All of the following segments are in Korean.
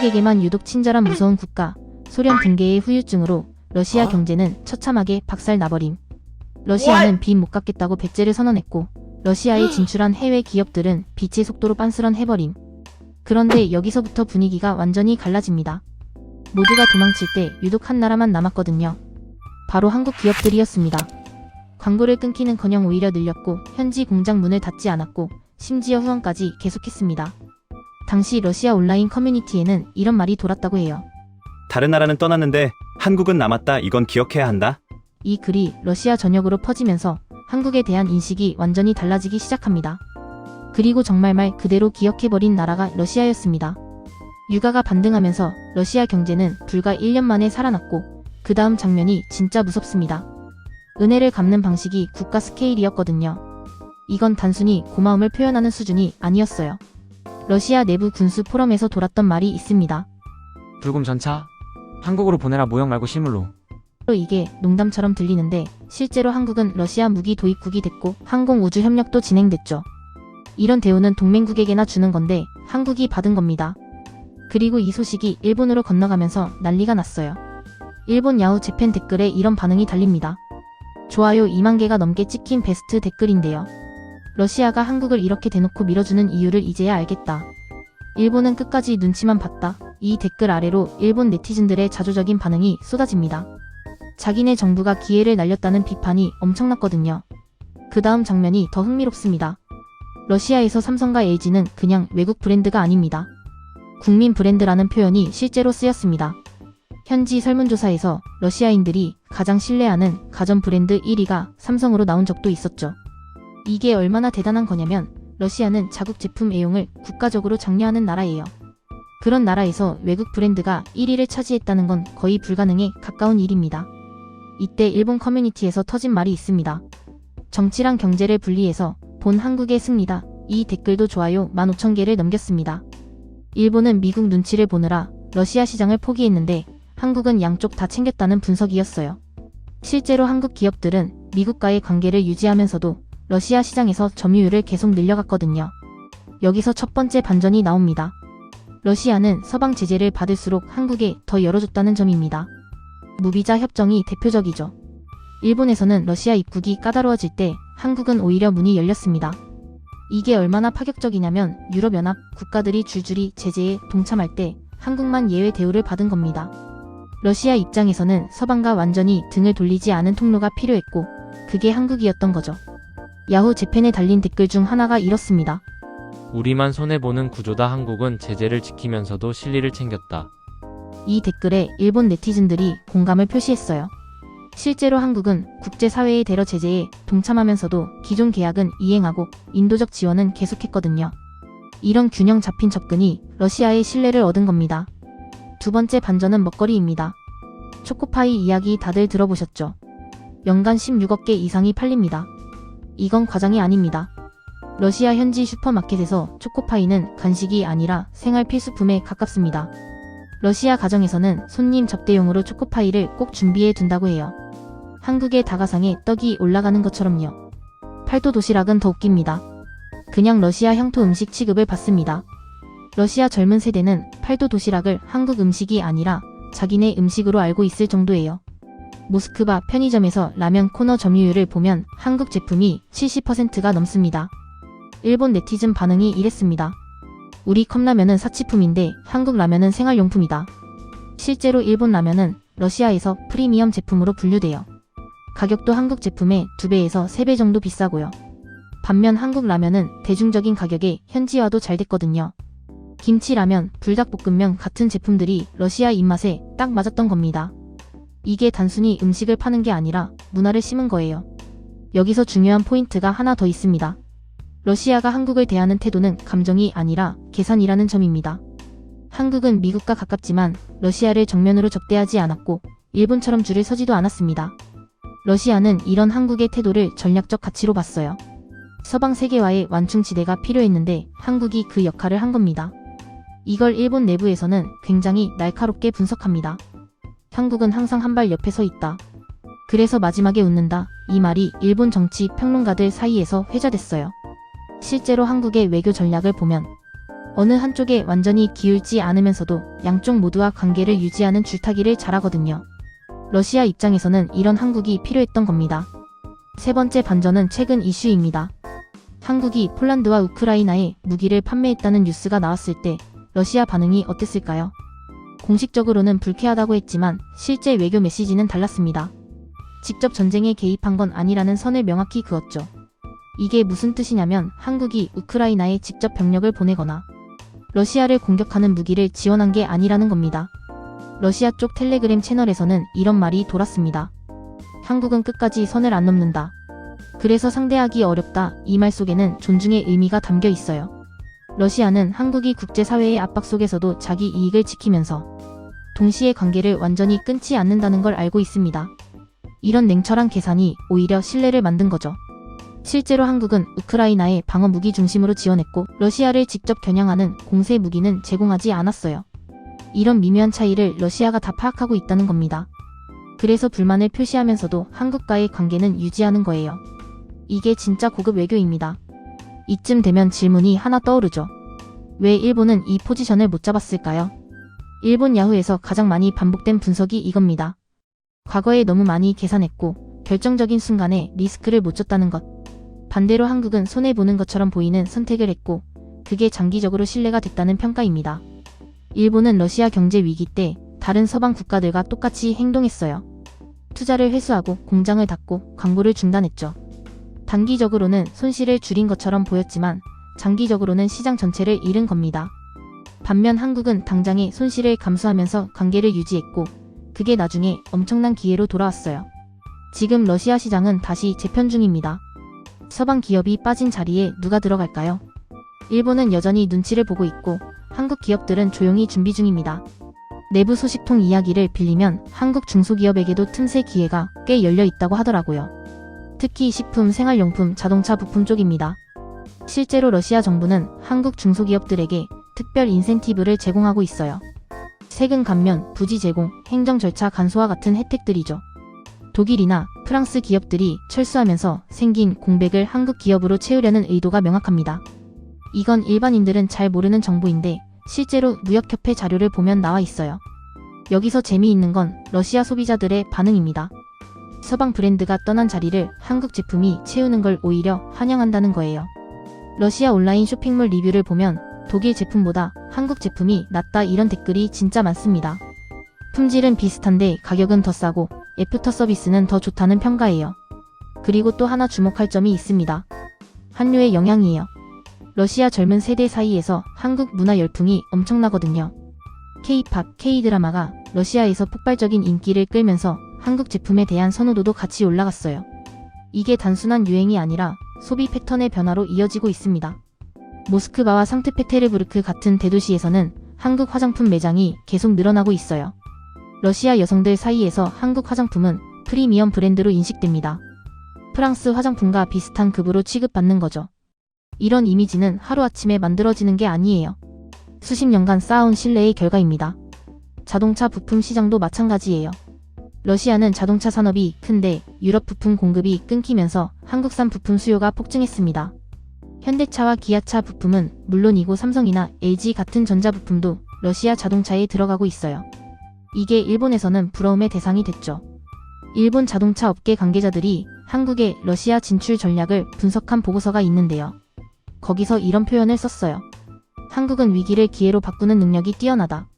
한국에게만 유독 친절한 무서운 국가, 소련 붕괴의 후유증으로 러시아 경제는 처참하게 박살나버림. 러시아는 빚 못 갚겠다고 배째를 선언했고, 러시아에 진출한 해외 기업들은 빛의 속도로 빤스런해버림. 그런데 여기서부터 분위기가 완전히 갈라집니다. 모두가 도망칠 때 유독 한 나라만 남았거든요. 바로 한국 기업들이었습니다. 광고를 끊기는커녕 오히려 늘렸고, 현지 공장 문을 닫지 않았고, 심지어 후원까지 계속했습니다. 당시 러시아 온라인 커뮤니티에는 이런 말이 돌았다고 해요. 다른 나라는 떠났는데 한국은 남았다. 이건 기억해야 한다. 이 글이 러시아 전역으로 퍼지면서 한국에 대한 인식이 완전히 달라지기 시작합니다. 그리고 정말 말 그대로 기억해버린 나라가 러시아였습니다. 유가가 반등하면서 러시아 경제는 불과 1년 만에 살아났고, 그 다음 장면이 진짜 무섭습니다. 은혜를 갚는 방식이 국가 스케일이었거든요. 이건 단순히 고마움을 표현하는 수준이 아니었어요. 러시아 내부 군수 포럼에서 돌았던 말이 있습니다. 불금 전차? 한국으로 보내라. 모형 말고 실물로. 이게 농담처럼 들리는데 실제로 한국은 러시아 무기 도입국이 됐고 항공우주 협력도 진행됐죠. 이런 대우는 동맹국에게나 주는 건데 한국이 받은 겁니다. 그리고 이 소식이 일본으로 건너가면서 난리가 났어요. 일본 야후 재팬 댓글에 이런 반응이 달립니다. 좋아요 2만 개가 넘게 찍힌 베스트 댓글인데요. 러시아가 한국을 이렇게 대놓고 밀어주는 이유를 이제야 알겠다. 일본은 끝까지 눈치만 봤다. 이 댓글 아래로 일본 네티즌들의 자조적인 반응이 쏟아집니다. 자기네 정부가 기회를 날렸다는 비판이 엄청났거든요. 그 다음 장면이 더 흥미롭습니다. 러시아에서 삼성과 LG는 그냥 외국 브랜드가 아닙니다. 국민 브랜드라는 표현이 실제로 쓰였습니다. 현지 설문조사에서 러시아인들이 가장 신뢰하는 가전 브랜드 1위가 삼성으로 나온 적도 있었죠. 이게 얼마나 대단한 거냐면 러시아는 자국 제품 애용을 국가적으로 장려하는 나라예요. 그런 나라에서 외국 브랜드가 1위를 차지했다는 건 거의 불가능에 가까운 일입니다. 이때 일본 커뮤니티에서 터진 말이 있습니다. 정치랑 경제를 분리해서 본 한국의 승리다. 이 댓글도 좋아요 15,000개를 넘겼습니다. 일본은 미국 눈치를 보느라 러시아 시장을 포기했는데 한국은 양쪽 다 챙겼다는 분석이었어요. 실제로 한국 기업들은 미국과의 관계를 유지하면서도 러시아 시장에서 점유율을 계속 늘려갔거든요. 여기서 첫 번째 반전이 나옵니다. 러시아는 서방 제재를 받을수록 한국에 더 열어줬다는 점입니다. 무비자 협정이 대표적이죠. 일본에서는 러시아 입국이 까다로워질 때 한국은 오히려 문이 열렸습니다. 이게 얼마나 파격적이냐면 유럽연합 국가들이 줄줄이 제재에 동참할 때 한국만 예외 대우를 받은 겁니다. 러시아 입장에서는 서방과 완전히 등을 돌리지 않은 통로가 필요했고 그게 한국이었던 거죠. 야후 재팬에 달린 댓글 중 하나가 이렇습니다. 우리만 손해보는 구조다. 한국은 제재를 지키면서도 실리를 챙겼다. 이 댓글에 일본 네티즌들이 공감을 표시했어요. 실제로 한국은 국제사회의 대러 제재에 동참하면서도 기존 계약은 이행하고 인도적 지원은 계속했거든요. 이런 균형 잡힌 접근이 러시아의 신뢰를 얻은 겁니다. 두 번째 반전은 먹거리입니다. 초코파이 이야기 다들 들어보셨죠? 연간 16억 개 이상이 팔립니다. 이건 과장이 아닙니다. 러시아 현지 슈퍼마켓에서 초코파이는 간식이 아니라 생활 필수품에 가깝습니다. 러시아 가정에서는 손님 접대용으로 초코파이를 꼭 준비해 둔다고 해요. 한국의 다가상에 떡이 올라가는 것처럼요. 팔도 도시락은 더 웃깁니다. 그냥 러시아 향토 음식 취급을 받습니다. 러시아 젊은 세대는 팔도 도시락을 한국 음식이 아니라 자기네 음식으로 알고 있을 정도예요. 모스크바 편의점에서 라면 코너 점유율을 보면 한국 제품이 70%가 넘습니다. 일본 네티즌 반응이 이랬습니다. 우리 컵라면은 사치품인데 한국 라면은 생활용품이다. 실제로 일본 라면은 러시아에서 프리미엄 제품으로 분류돼요. 가격도 한국 제품의 2배에서 3배 정도 비싸고요. 반면 한국 라면은 대중적인 가격에 현지화도 잘 됐거든요. 김치라면, 불닭볶음면 같은 제품들이 러시아 입맛에 딱 맞았던 겁니다. 이게 단순히 음식을 파는 게 아니라 문화를 심은 거예요. 여기서 중요한 포인트가 하나 더 있습니다. 러시아가 한국을 대하는 태도는 감정이 아니라 계산이라는 점입니다. 한국은 미국과 가깝지만 러시아를 정면으로 적대하지 않았고 일본처럼 줄을 서지도 않았습니다. 러시아는 이런 한국의 태도를 전략적 가치로 봤어요. 서방 세계와의 완충지대가 필요했는데 한국이 그 역할을 한 겁니다. 이걸 일본 내부에서는 굉장히 날카롭게 분석합니다. 한국은 항상 한 발 옆에 서 있다. 그래서 마지막에 웃는다. 이 말이 일본 정치 평론가들 사이에서 회자됐어요. 실제로 한국의 외교 전략을 보면 어느 한쪽에 완전히 기울지 않으면서도 양쪽 모두와 관계를 유지하는 줄타기를 잘하거든요. 러시아 입장에서는 이런 한국이 필요했던 겁니다. 세 번째 반전은 최근 이슈입니다. 한국이 폴란드와 우크라이나에 무기를 판매했다는 뉴스가 나왔을 때 러시아 반응이 어땠을까요? 공식적으로는 불쾌하다고 했지만 실제 외교 메시지는 달랐습니다. 직접 전쟁에 개입한 건 아니라는 선을 명확히 그었죠. 이게 무슨 뜻이냐면 한국이 우크라이나에 직접 병력을 보내거나 러시아를 공격하는 무기를 지원한 게 아니라는 겁니다. 러시아 쪽 텔레그램 채널에서는 이런 말이 돌았습니다. 한국은 끝까지 선을 안 넘는다. 그래서 상대하기 어렵다. 이 말 속에는 존중의 의미가 담겨 있어요. 러시아는 한국이 국제사회의 압박 속에서도 자기 이익을 지키면서 동시에 관계를 완전히 끊지 않는다는 걸 알고 있습니다. 이런 냉철한 계산이 오히려 신뢰를 만든 거죠. 실제로 한국은 우크라이나에 방어 무기 중심으로 지원했고 러시아를 직접 겨냥하는 공세 무기는 제공하지 않았어요. 이런 미묘한 차이를 러시아가 다 파악하고 있다는 겁니다. 그래서 불만을 표시하면서도 한국과의 관계는 유지하는 거예요. 이게 진짜 고급 외교입니다. 이쯤 되면 질문이 하나 떠오르죠. 왜 일본은 이 포지션을 못 잡았을까요? 일본 야후에서 가장 많이 반복된 분석이 이겁니다. 과거에 너무 많이 계산했고 결정적인 순간에 리스크를 못 줬다는 것. 반대로 한국은 손해보는 것처럼 보이는 선택을 했고 그게 장기적으로 신뢰가 됐다는 평가입니다. 일본은 러시아 경제 위기 때 다른 서방 국가들과 똑같이 행동했어요. 투자를 회수하고 공장을 닫고 광고를 중단했죠. 단기적으로는 손실을 줄인 것처럼 보였지만 장기적으로는 시장 전체를 잃은 겁니다. 반면 한국은 당장의 손실을 감수하면서 관계를 유지했고 그게 나중에 엄청난 기회로 돌아왔어요. 지금 러시아 시장은 다시 재편 중입니다. 서방 기업이 빠진 자리에 누가 들어갈까요? 일본은 여전히 눈치를 보고 있고 한국 기업들은 조용히 준비 중입니다. 내부 소식통 이야기를 빌리면 한국 중소기업에게도 틈새 기회가 꽤 열려 있다고 하더라고요. 특히 식품, 생활용품, 자동차 부품 쪽입니다. 실제로 러시아 정부는 한국 중소기업들에게 특별 인센티브를 제공하고 있어요. 세금 감면, 부지 제공, 행정 절차 간소화 같은 혜택들이죠. 독일이나 프랑스 기업들이 철수하면서 생긴 공백을 한국 기업으로 채우려는 의도가 명확합니다. 이건 일반인들은 잘 모르는 정보인데 실제로 무역협회 자료를 보면 나와 있어요. 여기서 재미있는 건 러시아 소비자들의 반응입니다. 서방 브랜드가 떠난 자리를 한국 제품이 채우는 걸 오히려 환영한다는 거예요. 러시아 온라인 쇼핑몰 리뷰를 보면 독일 제품보다 한국 제품이 낫다 이런 댓글이 진짜 많습니다. 품질은 비슷한데 가격은 더 싸고 애프터 서비스는 더 좋다는 평가예요. 그리고 또 하나 주목할 점이 있습니다. 한류의 영향이에요. 러시아 젊은 세대 사이에서 한국 문화 열풍이 엄청나거든요. K-팝, K-드라마가 러시아에서 폭발적인 인기를 끌면서 한국 제품에 대한 선호도도 같이 올라갔어요. 이게 단순한 유행이 아니라 소비 패턴의 변화로 이어지고 있습니다. 모스크바와 상트페테르부르크 같은 대도시에서는 한국 화장품 매장이 계속 늘어나고 있어요. 러시아 여성들 사이에서 한국 화장품은 프리미엄 브랜드로 인식됩니다. 프랑스 화장품과 비슷한 급으로 취급받는 거죠. 이런 이미지는 하루아침에 만들어지는 게 아니에요. 수십 년간 쌓아온 신뢰의 결과입니다. 자동차 부품 시장도 마찬가지예요. 러시아는 자동차 산업이 큰데 유럽 부품 공급이 끊기면서 한국산 부품 수요가 폭증했습니다. 현대차와 기아차 부품은 물론이고 삼성이나 LG 같은 전자부품도 러시아 자동차에 들어가고 있어요. 이게 일본에서는 부러움의 대상이 됐죠. 일본 자동차 업계 관계자들이 한국의 러시아 진출 전략을 분석한 보고서가 있는데요. 거기서 이런 표현을 썼어요. 한국은 위기를 기회로 바꾸는 능력이 뛰어나다.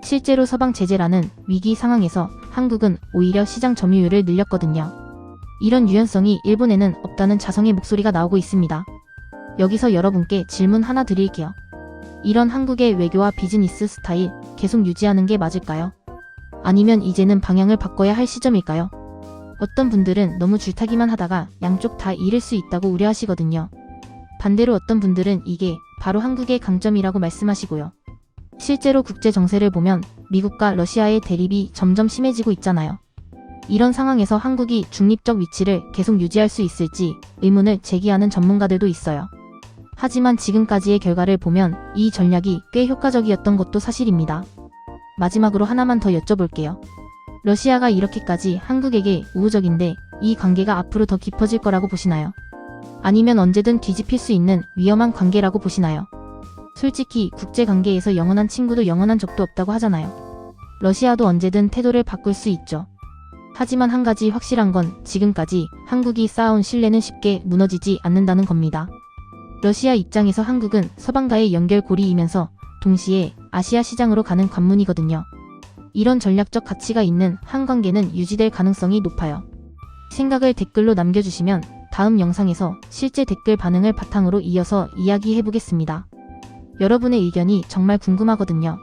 실제로 서방 제재라는 위기 상황에서 한국은 오히려 시장 점유율을 늘렸거든요. 이런 유연성이 일본에는 없다는 자성의 목소리가 나오고 있습니다. 여기서 여러분께 질문 하나 드릴게요. 이런 한국의 외교와 비즈니스 스타일 계속 유지하는 게 맞을까요? 아니면 이제는 방향을 바꿔야 할 시점일까요? 어떤 분들은 너무 줄타기만 하다가 양쪽 다 잃을 수 있다고 우려하시거든요. 반대로 어떤 분들은 이게 바로 한국의 강점이라고 말씀하시고요. 실제로 국제 정세를 보면 미국과 러시아의 대립이 점점 심해지고 있잖아요. 이런 상황에서 한국이 중립적 위치를 계속 유지할 수 있을지 의문을 제기하는 전문가들도 있어요. 하지만 지금까지의 결과를 보면 이 전략이 꽤 효과적이었던 것도 사실입니다. 마지막으로 하나만 더 여쭤볼게요. 러시아가 이렇게까지 한국에게 우호적인데 이 관계가 앞으로 더 깊어질 거라고 보시나요? 아니면 언제든 뒤집힐 수 있는 위험한 관계라고 보시나요? 솔직히 국제관계에서 영원한 친구도 영원한 적도 없다고 하잖아요. 러시아도 언제든 태도를 바꿀 수 있죠. 하지만 한 가지 확실한 건 지금까지 한국이 쌓아온 신뢰는 쉽게 무너지지 않는다는 겁니다. 러시아 입장에서 한국은 서방과의 연결고리이면서 동시에 아시아 시장으로 가는 관문이거든요. 이런 전략적 가치가 있는 한 관계는 유지될 가능성이 높아요. 생각을 댓글로 남겨주시면 다음 영상에서 실제 댓글 반응을 바탕으로 이어서 이야기해보겠습니다. 여러분의 의견이 정말 궁금하거든요.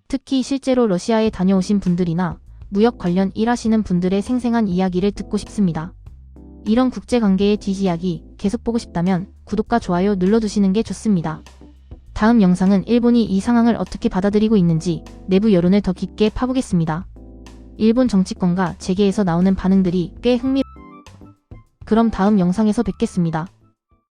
특히 실제로 러시아에 다녀오신 분들이나 무역 관련 일하시는 분들의 생생한 이야기를 듣고 싶습니다. 이런 국제관계의 뒷이야기 계속 보고 싶다면 구독과 좋아요 눌러두시는 게 좋습니다. 다음 영상은 일본이 이 상황을 어떻게 받아들이고 있는지 내부 여론을 더 깊게 파보겠습니다. 일본 정치권과 재계에서 나오는 반응들이 꽤 그럼 다음 영상에서 뵙겠습니다.